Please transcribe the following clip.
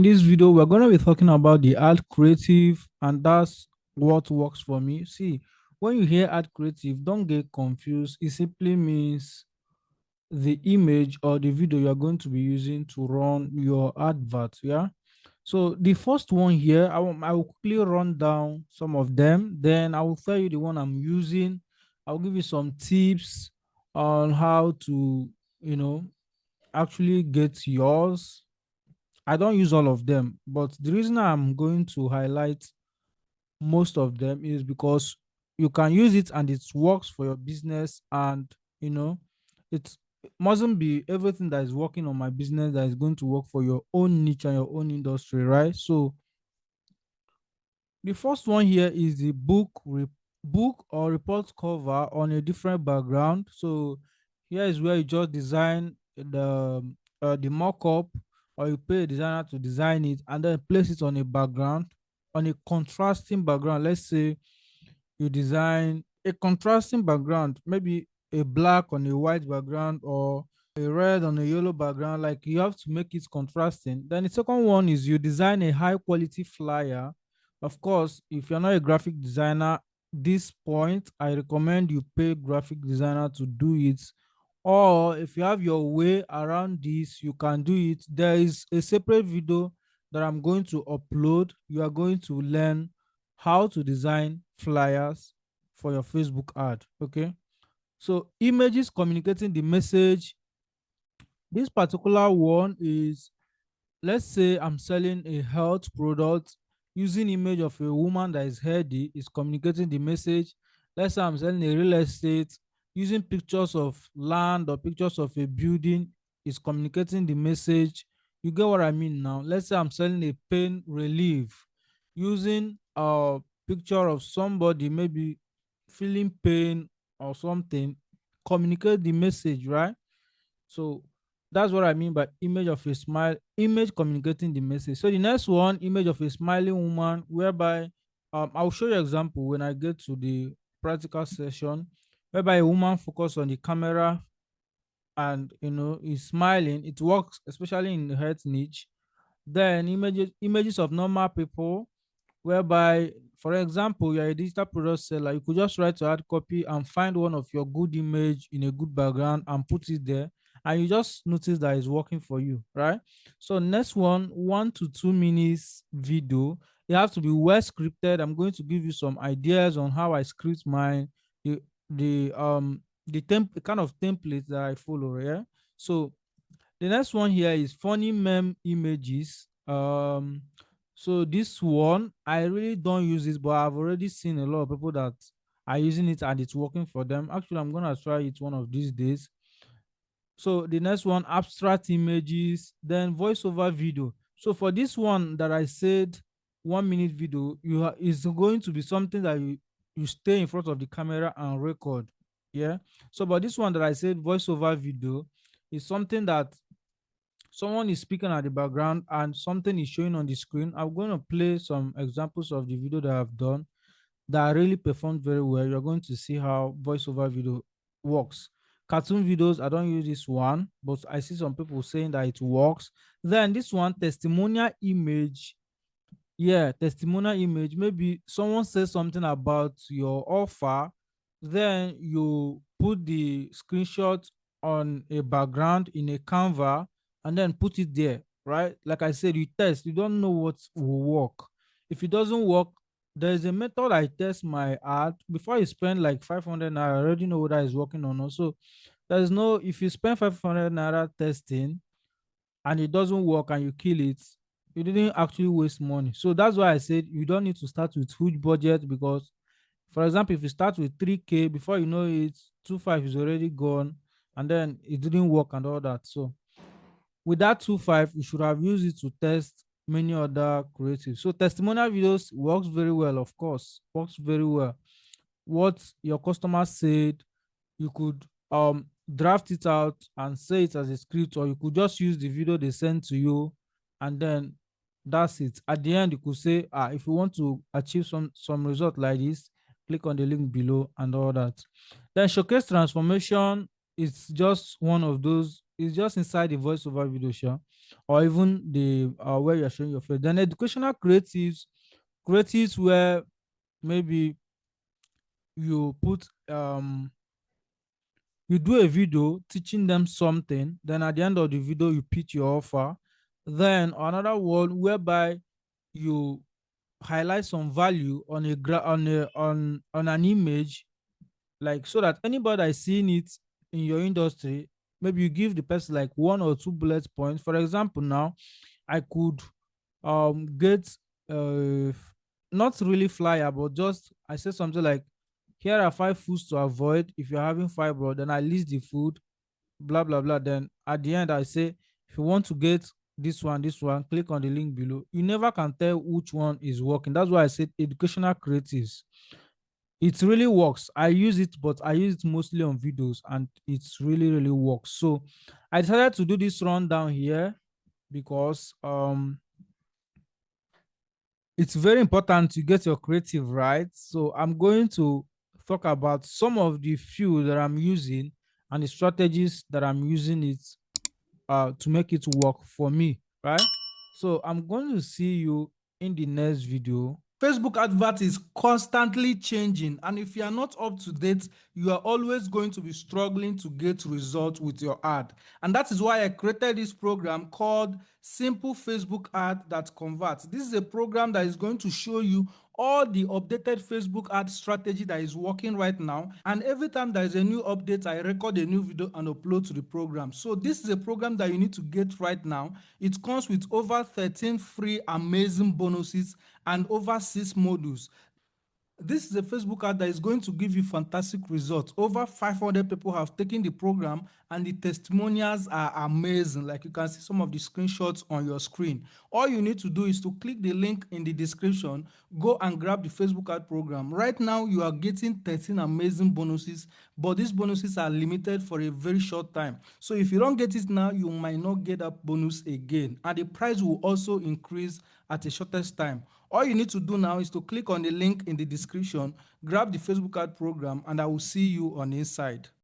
In this video, we're going to be talking about the art creative, and that's what works for me. See, when you hear art creative, don't get confused. It simply means the image or the video you're going to be using to run your advert. Yeah. So the first one here, I will quickly run down some of them. Then I will tell you the one I'm using. I'll give you some tips on how to, you know, actually get yours. I don't use all of them, but the reason I'm going to highlight most of them is because you can use it and it works for your business, and you know it mustn't be everything that is working on my business that is going to work for your own niche and your own industry, right? So the first one here is the book or report cover on a different background. So here is where you just design the mock-up, or you pay a designer to design it and then place it on a background, on a contrasting background. Let's say you design a contrasting background, maybe a black on a white background or a red on a yellow background. Like, you have to make it contrasting. Then the second one is you design a high quality flyer. Of course, if you're not a graphic designer, this point I recommend you pay graphic designer to do it, or if you have your way around this, you can do it. There is a separate video that I'm going to upload. You are going to learn how to design flyers for your Facebook ad. Okay. So images communicating the message. This particular one is, let's say I'm selling a health product. Using image of a woman that is healthy is communicating the message. Let's say I'm selling a real estate. Using pictures of land or pictures of a building is communicating the message. You get what I mean now? Let's say I'm selling a pain relief. Using a picture of somebody maybe feeling pain or something, communicate the message, right? So that's what I mean by image of a smile, image communicating the message. So the next one, image of a smiling woman, whereby I'll show you example when I get to the practical session, whereby a woman focus on the camera and is smiling. It works especially in the health niche. Then images of normal people, whereby, for example, you're a digital product seller. You could just write to hard copy and find one of your good image in a good background and put it there, and you just notice that it's working for you, right? So next one, 1 to 2 minutes video. It has to be well scripted. I'm going to give you some ideas on how I script mine, the the kind of template that I follow. Yeah. So the next one here is funny meme images. So this one I really don't use this, but I've already seen a lot of people that are using it and it's working for them. Actually, I'm gonna try it one of these days. So the next one, abstract images, then voiceover video. So for this one that I said, 1 minute video, is going to be something that you stay in front of the camera and record. Yeah. So but this one that I said, voiceover video, is something that someone is speaking at the background and something is showing on the screen. I'm going to play some examples of the video that I've done that really performed very well. You're going to see how voiceover video works. Cartoon videos, I don't use this one, but I see some people saying that it works. Then this one, testimonial image. Yeah, testimonial image. Maybe someone says something about your offer, then you put the screenshot on a background in a Canva and then put it there, right? Like I said, you test, you don't know what will work. If it doesn't work, there's a method I test my ad before you spend like 500 naira. I already know whether it's working or not. So there's no, if you spend 500 naira testing and it doesn't work and you kill it, you didn't actually waste money. So that's why I said you don't need to start with huge budget, because, for example, if you start with 3K, before you know it, 2.5 is already gone, and then it didn't work and all that. So with that 2.5, you should have used it to test many other creatives. So testimonial videos works very well, of course, works very well. What your customer said, you could draft it out and say it as a script, or you could just use the video they send to you, and then that's it. At the end, you could say, if you want to achieve some result like this, click on the link below and all that. Then showcase transformation is just one of those is just inside the voiceover video, sure, or even the where you're showing your face. Then educational creatives where maybe you put you do a video teaching them something, then at the end of the video you pitch your offer. Then another one whereby you highlight some value on on an image, like so that anybody that is seeing it in your industry, maybe you give the person like one or two bullet points. For example, now I could get not really flyer, but just I say something like, here are five foods to avoid if you're having fibroid. Then I list the food, blah blah blah. Then at the end I say, if you want to get this one, click on the link below. You never can tell which one is working. That's why I said educational creatives, it really works. I use it, but I use it mostly on videos, and it's really works. So I decided to do this rundown here because it's very important to get your creative right. So I'm going to talk about some of the few that I'm using and the strategies that I'm using it to make it work for me, right? So I'm going to see you in the next video. Facebook advert is constantly changing, and if you are not up to date, you are always going to be struggling to get results with your ad. And that is why I created this program called Simple Facebook Ad That Converts. This is a program that is going to show you all the updated Facebook ad strategy that is working right now. And every time there is a new update, I record a new video and upload to the program. So this is a program that you need to get right now. It comes with over 13 free amazing bonuses and over 6 modules. This is a Facebook ad that is going to give you fantastic results. Over 500 people have taken the program, and the testimonials are amazing. Like you can see some of the screenshots on your screen. All you need to do is to click the link in the description, go and grab the Facebook ad program. Right now, you are getting 13 amazing bonuses, but these bonuses are limited for a very short time. So if you don't get it now, you might not get that bonus again, and the price will also increase at a shortest time. All you need to do now is to click on the link in the description, grab the Facebook ad program, and I will see you on the inside.